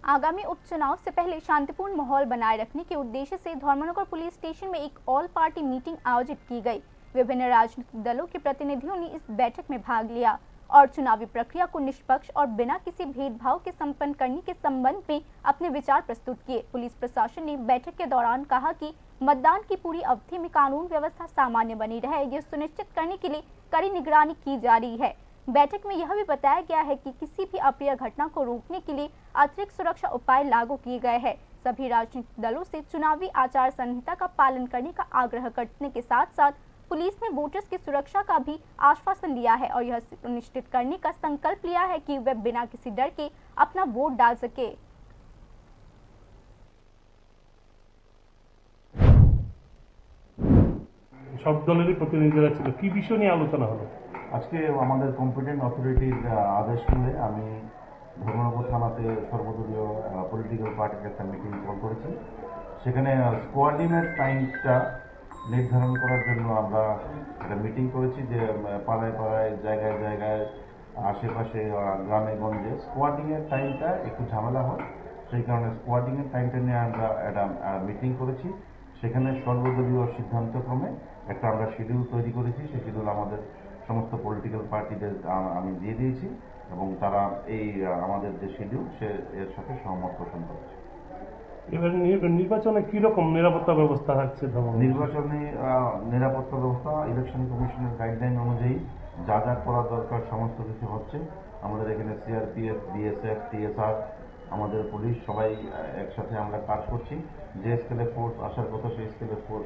आगामी उपचुनाव से पहले शांतिपूर्ण माहौल बनाए रखने के उद्देश्य से धर्मनगर पुलिस स्टेशन में एक ऑल पार्टी मीटिंग आयोजित की गई। विभिन्न राजनीतिक दलों के प्रतिनिधियों ने इस बैठक में भाग लिया और चुनावी प्रक्रिया को निष्पक्ष और बिना किसी भेदभाव के संपन्न करने के संबंध में अपने विचार प्रस्तुत किए। पुलिस प्रशासन ने बैठक के दौरान कहा कि मतदान की पूरी अवधि में कानून व्यवस्था सामान्य बनी रहे, यह सुनिश्चित करने के लिए कड़ी निगरानी की जा रही है। बैठक में यह भी बताया गया है कि किसी भी अप्रिय घटना को रोकने के लिए अतिरिक्त सुरक्षा उपाय लागू किए गए हैं। सभी राजनीतिक दलों से चुनावी आचार संहिता का पालन करने का आग्रह करने के साथ साथ पुलिस ने वोटर्स की सुरक्षा का भी आश्वासन लिया है और यह सुनिश्चित करने का संकल्प लिया है कि वे बिना किसी डर के अपना वोट डाल सके। सब दलेर प्रतिनिधिरा छिलो, की विषय निये आलोचना हलो? আজকে আমাদের কম্পিটেন্ট অথরিটির আদেশ পেলে আমি ধর্মনগর থানাতে সর্বদলীয় পলিটিক্যাল পার্টির একটা মিটিং কল করেছি। সেখানে কোঅর্ডিনেট টাইমটা নির্ধারণ করার জন্য আমরা একটা মিটিং করেছি যে পাড়ায় পাড়ায় জায়গায় জায়গায় আশেপাশে গ্রামে গঞ্জে স্কোয়াডিংয়ের টাইমটা একটু ঝামেলা হয়, সেই কারণে স্কোয়াডিংয়ের টাইমটা নিয়ে আমরা একটা মিটিং করেছি। সেখানে সর্বদলীয় সিদ্ধান্তক্রমে একটা আমরা শিডিউল তৈরি করেছি। সেই শিডিউল আমাদের সমস্ত পলিটিক্যাল পার্টিদের আমি দিয়ে দিয়েছি এবং তারা এই আমাদের যে শিডিউল এর সাথে সহমত পোষণ করেছে। এবার নির্বাচনে কীরকম নিরাপত্তা ব্যবস্থা থাকছে? নির্বাচনী নিরাপত্তা ব্যবস্থা ইলেকশন কমিশনের গাইডলাইন অনুযায়ী যা যা করা দরকার সমস্ত কিছু হচ্ছে। আমাদের এখানে সিআরপিএফ, বিএসএফ, টিএসআর, আমাদের পুলিশ সবাই একসাথে আমরা কাজ করছি। যে স্কেলে ফোর্স আসার কথা সেই স্কেলে ফোর্স